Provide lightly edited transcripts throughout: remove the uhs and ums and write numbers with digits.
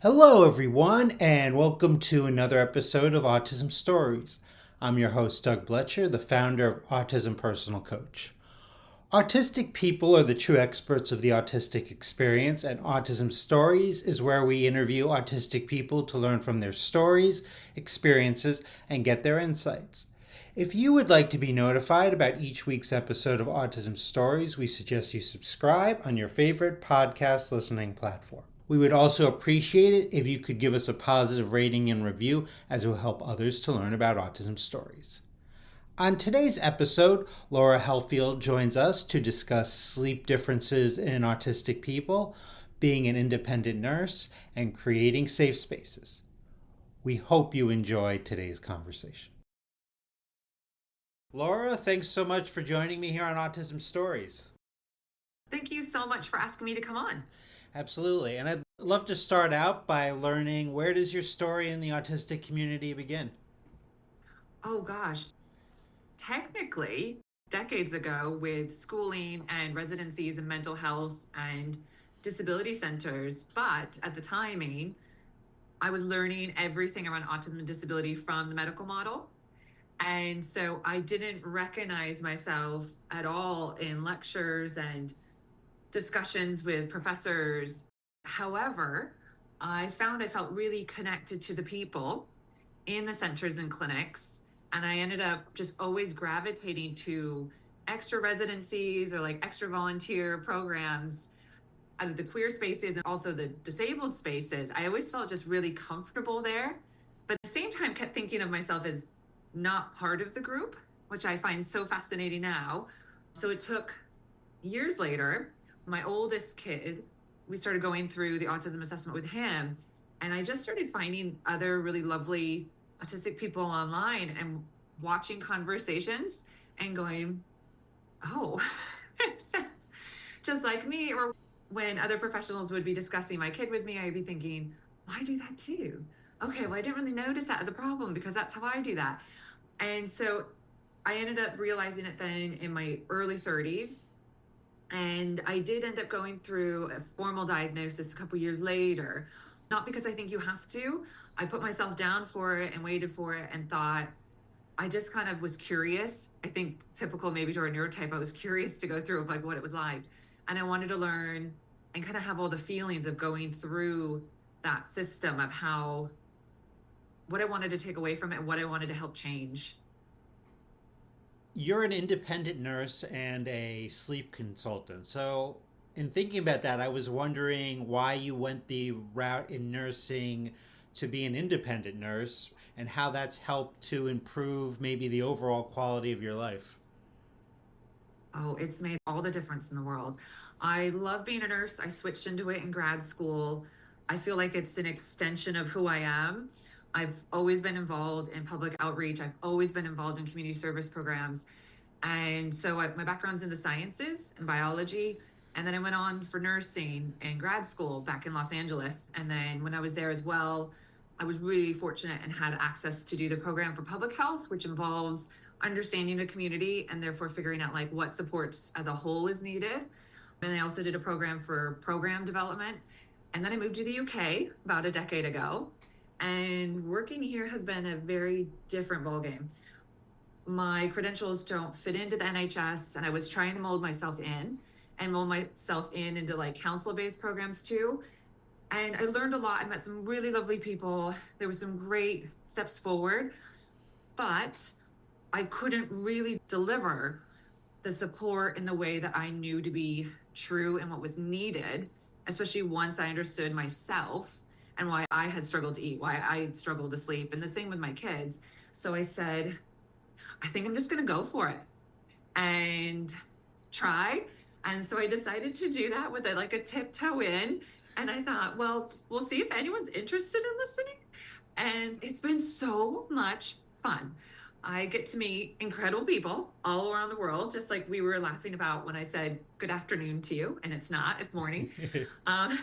Hello, everyone, and welcome to another episode of Autism Stories. I'm your host, Doug Bletcher, the founder of Autism Personal Coach. Autistic people are the true experts of the autistic experience, and Autism Stories is where we interview autistic people to learn from their stories, experiences, and get their insights. If you would like to be notified about each week's episode of Autism Stories, we suggest you subscribe on your favorite podcast listening platform. We would also appreciate it if you could give us a positive rating and review, as it will help others to learn about autism stories. On today's episode, Laura Hellfeld joins us to discuss sleep differences in autistic people, being an independent nurse, and creating safe spaces. We hope you enjoy today's conversation. Laura, thanks so much for joining me here on Autism Stories. Thank you so much for asking me to come on. Absolutely. And I'd love to start out by learning, where does your story in the autistic community begin? Oh gosh, technically, decades ago, with schooling and residencies in mental health and disability centers, but at the timing, I was learning everything around autism and disability from the medical model. And so I didn't recognize myself at all in lectures and discussions with professors. However, I found I felt really connected to the people in the centers and clinics. And I ended up just always gravitating to extra residencies or like extra volunteer programs out of the queer spaces and also the disabled spaces. I always felt just really comfortable there, but at the same time kept thinking of myself as not part of the group, which I find so fascinating now. So it took years later, my oldest kid, we started going through the autism assessment with him. And I just started finding other really lovely autistic people online and watching conversations and going, oh, sounds just like me. Or when other professionals would be discussing my kid with me, I'd be thinking, well, I do that too. Okay, well, I didn't really notice that as a problem because that's how I do that. And so I ended up realizing it then in my early 30s. And I did end up going through a formal diagnosis a couple years later, not because I think you have to. I put myself down for it and waited for it and thought, I just kind of was curious. I think typical maybe to our neurotype, I was curious to go through like what it was like. And I wanted to learn and kind of have all the feelings of going through that system of how, what I wanted to take away from it and what I wanted to help change. You're an independent nurse and a sleep consultant. So, in thinking about that, I was wondering why you went the route in nursing to be an independent nurse and how that's helped to improve maybe the overall quality of your life. Oh, it's made all the difference in the world. I love being a nurse. I switched into it in grad school. I feel like it's an extension of who I am. I've always been involved in public outreach. I've always been involved in community service programs. And so my background's in the sciences and biology. And then I went on for nursing in grad school back in Los Angeles. And then when I was there as well, I was really fortunate and had access to do the program for public health, which involves understanding the community and therefore figuring out like what supports as a whole is needed. And I also did a program for program development. And then I moved to the UK about a decade ago. And working here has been a very different ballgame. My credentials don't fit into the NHS, and I was trying to mold myself in and mold myself in into like council-based programs too. And I learned a lot. I met some really lovely people. There were some great steps forward, but I couldn't really deliver the support in the way that I knew to be true and what was needed, especially once I understood myself and why I had struggled to eat, why I had struggled to sleep, and the same with my kids. So I said, I think I'm just going to go for it and try. And so I decided to do that with like a tiptoe in. And I thought, well, we'll see if anyone's interested in listening. And it's been so much fun. I get to meet incredible people all around the world, just like we were laughing about when I said good afternoon to you, and it's not, it's morning. Um,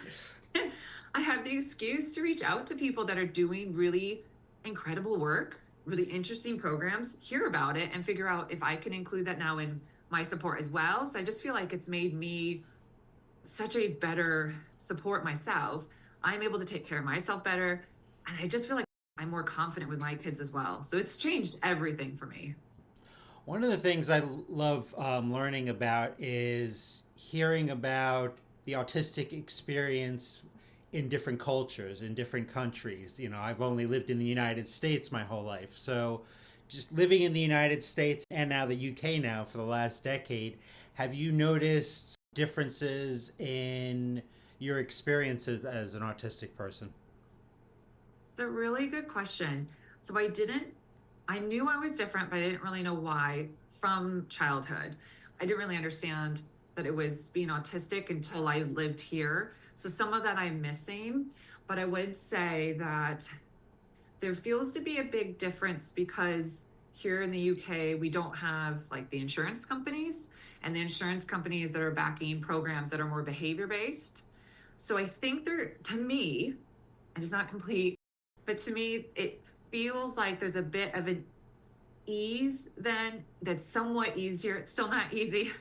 I have the excuse to reach out to people that are doing really incredible work, really interesting programs, hear about it, and figure out if I can include that now in my support as well. So I just feel like it's made me such a better support myself. I'm able to take care of myself better. And I just feel like I'm more confident with my kids as well. So it's changed everything for me. One of the things I love learning about is hearing about the autistic experience in different cultures, in different countries. You know, I've only lived in the United States my whole life. So just living in the United States and now the UK now for the last decade, have you noticed differences in your experiences as an autistic person? It's a really good question. So I knew I was different, but I didn't really know why from childhood. I didn't really understand that it was being autistic until I lived here. So some of that I'm missing, but I would say that there feels to be a big difference because here in the UK, we don't have like the insurance companies and the insurance companies that are backing programs that are more behavior based. So I think to me, and it's not complete, but to me, it feels like there's a bit of an ease then that's somewhat easier. It's still not easy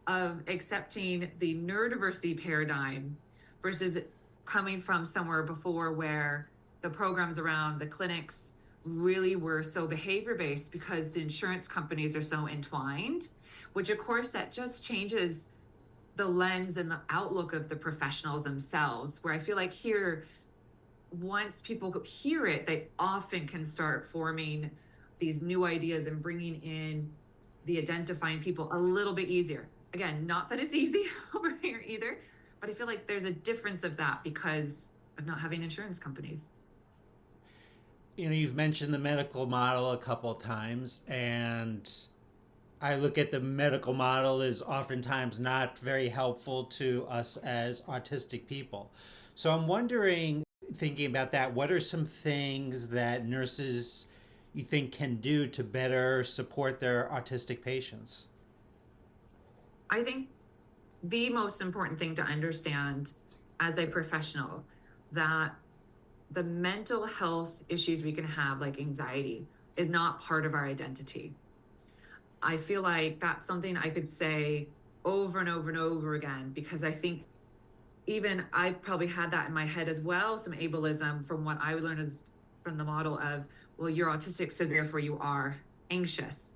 of accepting the neurodiversity paradigm versus coming from somewhere before where the programs around the clinics really were so behavior based because the insurance companies are so entwined, which of course that just changes the lens and the outlook of the professionals themselves. Where I feel like here, once people hear it, they often can start forming these new ideas and bringing in the identifying people a little bit easier. Again, not that it's easy over here either, but I feel like there's a difference of that because of not having insurance companies. You know, you've mentioned the medical model a couple of times, and I look at the medical model as oftentimes not very helpful to us as autistic people. So I'm wondering, thinking about that, what are some things that nurses you think can do to better support their autistic patients? I think the most important thing to understand as a professional that the mental health issues we can have, like anxiety, is not part of our identity. I feel like that's something I could say over and over and over again because I think even I probably had that in my head as well, some ableism from what I would learn as from the model of, well, you're autistic, so therefore you are anxious.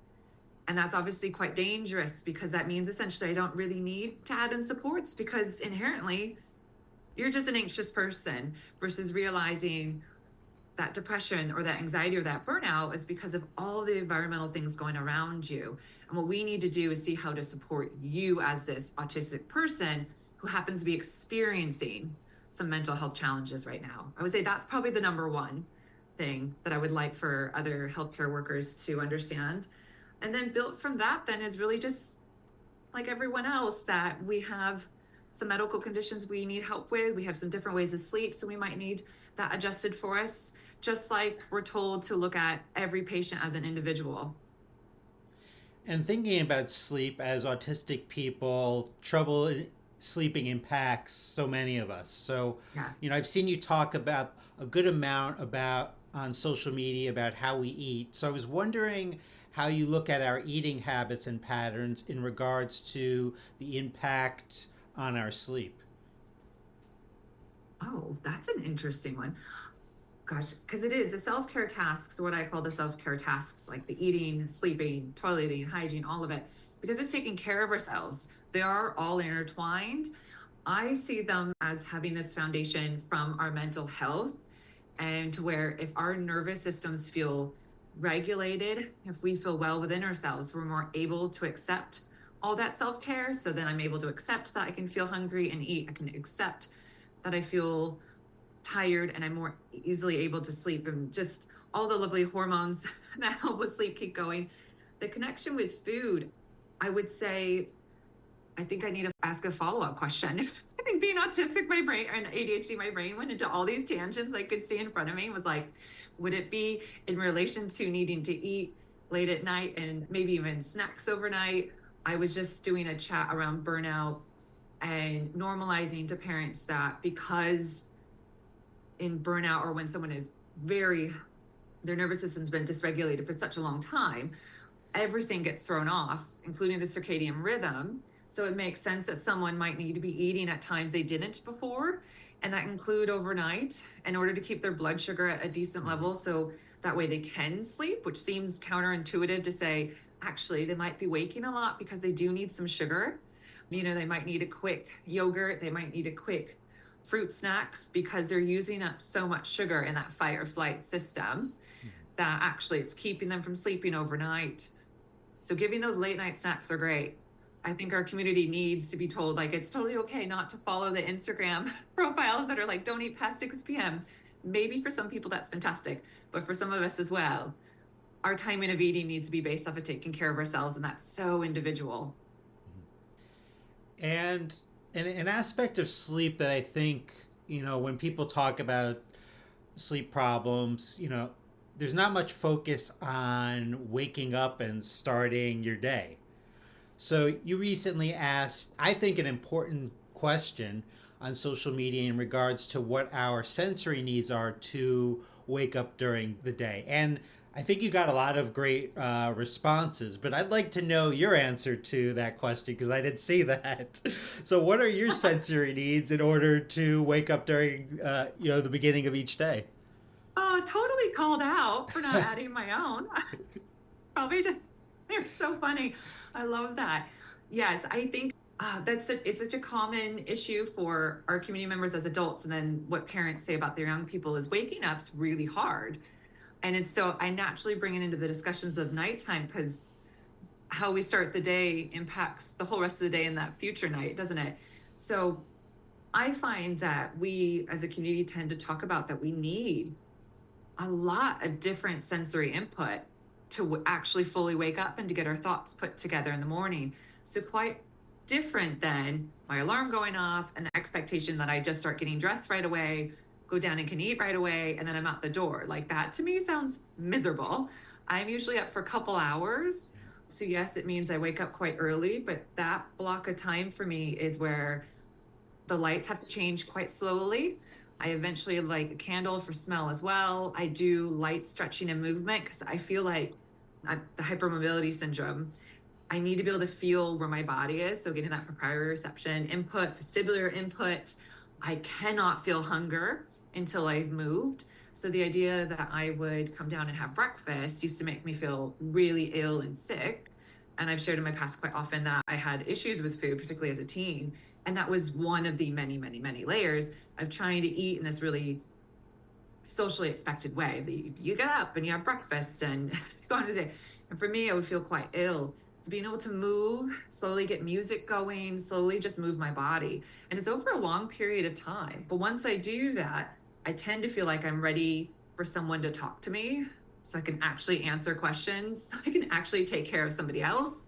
And that's obviously quite dangerous because that means essentially I don't really need to add in supports because inherently you're just an anxious person versus realizing that depression or that anxiety or that burnout is because of all the environmental things going around you. And what we need to do is see how to support you as this autistic person who happens to be experiencing some mental health challenges right now. I would say that's probably the number one thing that I would like for other healthcare workers to understand. And then built from that, then is really just like everyone else that we have some medical conditions we need help with. We have some different ways of sleep, so we might need that adjusted for us, just like we're told to look at every patient as an individual. And thinking about sleep as autistic people, sleeping impacts so many of us. So, Yeah. you know, I've seen you talk about a good amount about on social media about how we eat. So I was wondering how you look at our eating habits and patterns in regards to the impact on our sleep. Oh, that's an interesting one. Gosh, because it is the self care tasks, what I call the self care tasks, like the eating, sleeping, toileting, hygiene, all of it, because it's taking care of ourselves. They are all intertwined. I see them as having this foundation from our mental health and to where if our nervous systems feel regulated, if we feel well within ourselves, we're more able to accept all that self care. So then I'm able to accept that I can feel hungry and eat. I can accept that I feel tired and I'm more easily able to sleep and just all the lovely hormones that help with sleep keep going. The connection with food, I would say I think I need to ask a follow-up question. I think being autistic, my brain and ADHD, my brain went into all these tangents I could see in front of me. Was like, would it be in relation to needing to eat late at night and maybe even snacks overnight? I was just doing a chat around burnout and normalizing to parents that because in burnout or when someone is very, their nervous system's been dysregulated for such a long time, everything gets thrown off, including the circadian rhythm. So it makes sense that someone might need to be eating at times they didn't before. and that include overnight in order to keep their blood sugar at a decent Mhm. level. So that way they can sleep, which seems counterintuitive to say, actually, they might be waking a lot because they do need some sugar. They might need a quick yogurt, they might need a quick fruit snacks because they're using up so much sugar in that fight or flight system Mhm. that actually it's keeping them from sleeping overnight. So giving those late night snacks are great. I think our community needs to be told like it's totally okay not to follow the Instagram profiles that are like don't eat past 6 p.m. Maybe for some people that's fantastic, but for some of us as well, our timing of eating needs to be based off of taking care of ourselves, and that's so individual. And an aspect of sleep that I think, when people talk about sleep problems, there's not much focus on waking up and starting your day. So you recently asked, I think, an important question on social media in regards to what our sensory needs are to wake up during the day. And I think you got a lot of great responses, but I'd like to know your answer to that question because I didn't see that. So, what are your sensory needs in order to wake up during, the beginning of each day? Oh, totally called out for not adding my own. Probably just, they're so funny. I love that. Yes, I think it's such a common issue for our community members as adults, and then what parents say about their young people is waking up's really hard. And it's so I naturally bring it into the discussions of nighttime because how we start the day impacts the whole rest of the day and that future night, doesn't it? So I find that we as a community tend to talk about that we need a lot of different sensory input to actually fully wake up and to get our thoughts put together in the morning. So, quite different than my alarm going off and the expectation that I just start getting dressed right away, go down and can eat right away, and then I'm out the door. Like that to me sounds miserable. I'm usually up for a couple hours. So, yes, it means I wake up quite early, but that block of time for me is where the lights have to change quite slowly. I eventually like a candle for smell as well. I do light stretching and movement because I feel like the hypermobility syndrome. I need to be able to feel where my body is. So getting that proprioception input, vestibular input. I cannot feel hunger until I've moved. So the idea that I would come down and have breakfast used to make me feel really ill and sick. And I've shared in my past quite often that I had issues with food, particularly as a teen. And that was one of the many, many, many layers of trying to eat in this really socially expected way. That you get up and you have breakfast and go on with the day. And for me, I would feel quite ill. So being able to move, slowly get music going, slowly just move my body. And it's over a long period of time. But once I do that, I tend to feel like I'm ready for someone to talk to me so I can actually answer questions, so I can actually take care of somebody else.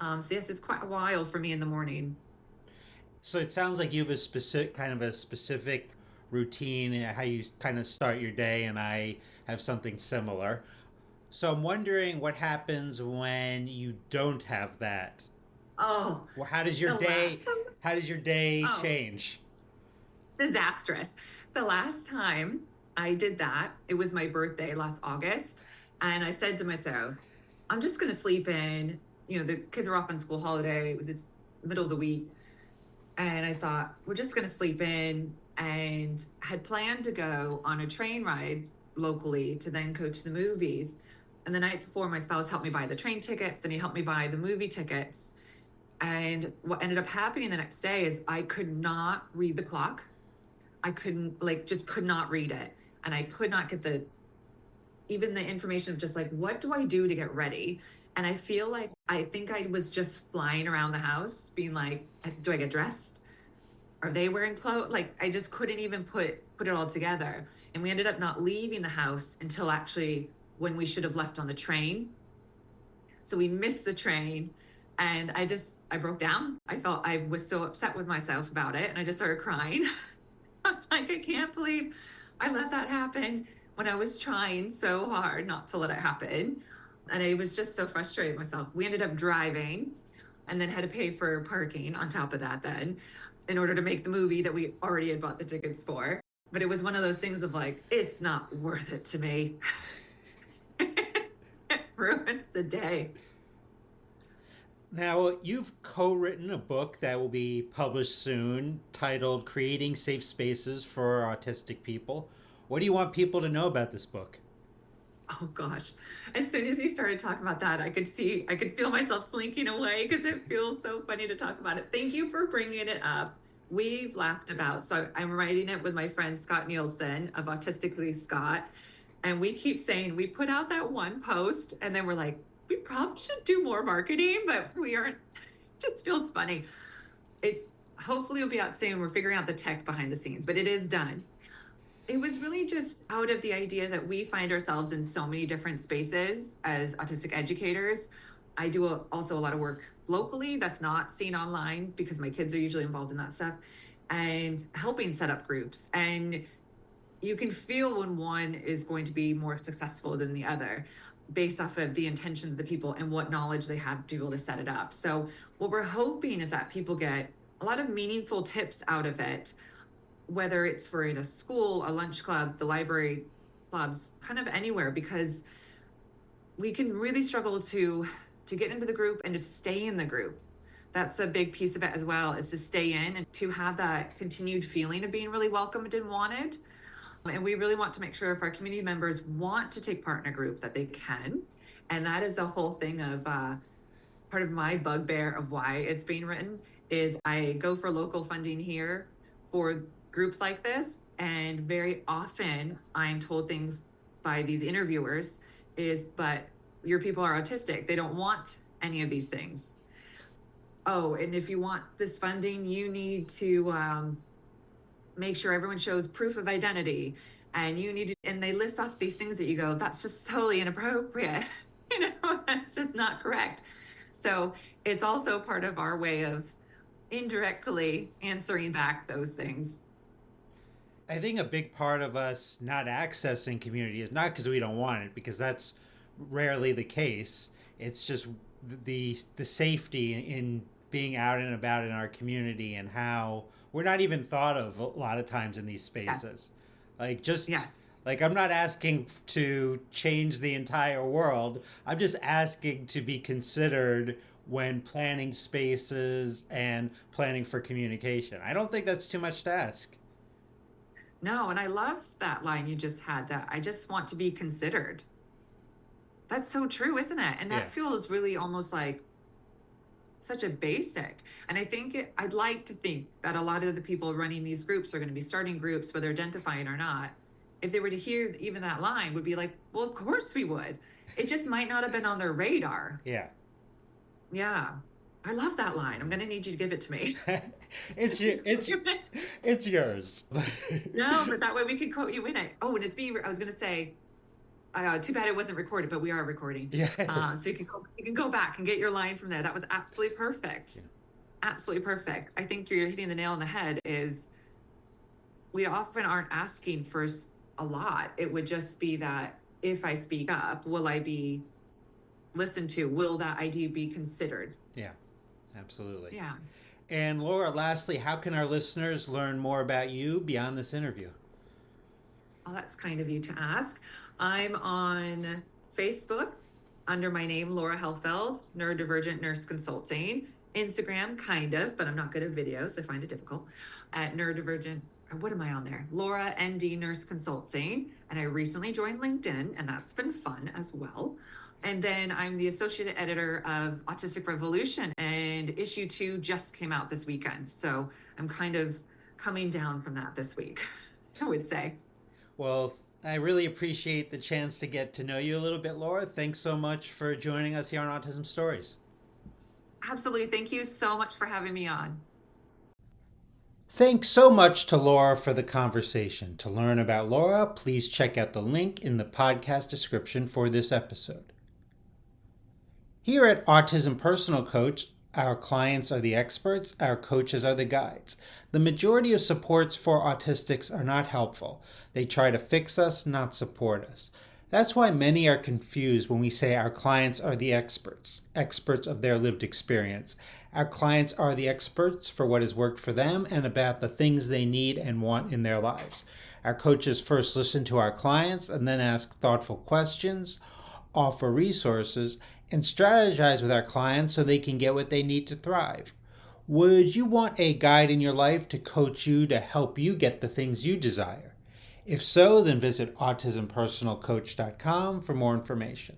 So yes, it's quite a while for me in the morning. So it sounds like you have a specific routine, how you kind of start your day, and I have something similar. So I'm wondering what happens when you don't have that. Oh, Well, the last time, how does your day oh, change? disastrous. The last time I did that, it was my birthday last August. And I said to myself, I'm just going to sleep in. The kids were off on school holiday. It's middle of the week. And I thought, we're just going to sleep in, and had planned to go on a train ride locally to then go to the movies. And the night before, my spouse helped me buy the train tickets and he helped me buy the movie tickets. And what ended up happening the next day is I could not read the clock. I couldn't, like, just could not read it. And I could not get even the information of just like, what do I do to get ready? And I feel like I think I was just flying around the house being like, do I get dressed? Are they wearing clothes? Like I just couldn't even put it all together. And we ended up not leaving the house until actually when we should have left on the train. So we missed the train, and I broke down. I felt I was so upset with myself about it, and I just started crying. I was like, I can't believe I let that happen when I was trying so hard not to let it happen. And I was just so frustrated with myself. We ended up driving and then had to pay for parking on top of that, then, in order to make the movie that we already had bought the tickets for. But it was one of those things of like, it's not worth it to me. It ruins the day. Now, you've co written a book that will be published soon titled Creating Safe Spaces for Autistic People. What do you want people to know about this book? Oh gosh. As soon as you started talking about that, I could feel myself slinking away because it feels so funny to talk about it. Thank you for bringing it up. We've laughed about, so I'm writing it with my friend Scott Nielsen of Autistically Scott. And we keep saying we put out that one post and then we're like, we probably should do more marketing, but we aren't. It just feels funny. It hopefully will be out soon. We're figuring out the tech behind the scenes, but it is done. It was really just out of the idea that we find ourselves in so many different spaces as autistic educators. I do also a lot of work locally that's not seen online because my kids are usually involved in that stuff, and helping set up groups. And you can feel when one is going to be more successful than the other based off of the intention of the people and what knowledge they have to be able to set it up. So what we're hoping is that people get a lot of meaningful tips out of it, whether it's for in a school, a lunch club, the library clubs, kind of anywhere, because we can really struggle to get into the group and to stay in the group. That's a big piece of it as well, is to stay in and to have that continued feeling of being really welcomed and wanted. And we really want to make sure if our community members want to take part in a group that they can. And that is the whole thing of part of my bugbear of why it's being written is I go for local funding here for groups like this. And very often I'm told things by these interviewers is, but your people are autistic. They don't want any of these things. Oh, and if you want this funding, you need to make sure everyone shows proof of identity, and you need to, and they list off these things that you go, that's just totally inappropriate. That's just not correct. So it's also part of our way of indirectly answering back those things. I think a big part of us not accessing community is not because we don't want it, because that's rarely the case. It's just the safety in being out and about in our community, and how we're not even thought of a lot of times in these Yes. spaces. Like, just Yes. like, I'm not asking to change the entire world. I'm just asking to be considered when planning spaces and planning for communication. I don't think that's too much to ask. No, and I love that line you just had, that I just want to be considered. That's so true, isn't it? And Yeah. that feels really almost like such a basic. And I think I'd like to think that a lot of the people running these groups are going to be starting groups, whether identifying or not. If they were to hear even that line, would be like, well, of course we would. It just might not have been on their radar. Yeah. Yeah. I love that line. I'm going to need you to give it to me. It's yours. No, but that way we can quote you in it. Oh, and it's me. I was going to say, too bad it wasn't recorded, but we are recording. Yeah. So you can go back and get your line from there. That was absolutely perfect. Yeah. Absolutely perfect. I think you're hitting the nail on the head. Is we often aren't asking for a lot. It would just be that if I speak up, will I be listened to? Will that idea be considered? Yeah, absolutely. Yeah. And Laura, lastly, how can our listeners learn more about you beyond this interview? Oh, that's kind of you to ask. I'm on Facebook under my name, Laura Hellfeld, Neurodivergent Nurse Consulting. Instagram, kind of, but I'm not good at videos. I find it difficult. At Neurodivergent, or what am I on there? Laura ND Nurse Consulting. And I recently joined LinkedIn, and that's been fun as well. And then I'm the associate editor of Autistic Revolution, and issue 2 just came out this weekend. So I'm kind of coming down from that this week, I would say. Well, I really appreciate the chance to get to know you a little bit, Laura. Thanks so much for joining us here on Autism Stories. Absolutely. Thank you so much for having me on. Thanks so much to Laura for the conversation. To learn about Laura, please check out the link in the podcast description for this episode. Here at Autism Personal Coach, our clients are the experts, our coaches are the guides. The majority of supports for autistics are not helpful. They try to fix us, not support us. That's why many are confused when we say our clients are the experts of their lived experience. Our clients are the experts for what has worked for them and about the things they need and want in their lives. Our coaches first listen to our clients and then ask thoughtful questions, offer resources, and strategize with our clients so they can get what they need to thrive. Would you want a guide in your life to coach you to help you get the things you desire? If so, then visit autismpersonalcoach.com for more information.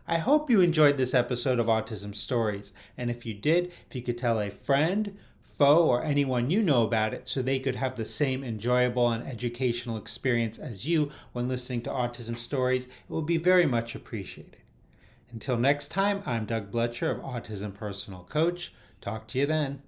I hope you enjoyed this episode of Autism Stories, and if you did, if you could tell a friend, foe, or anyone you know about it so they could have the same enjoyable and educational experience as you when listening to Autism Stories, it would be very much appreciated. Until next time, I'm Doug Bletcher of Autism Personal Coach. Talk to you then.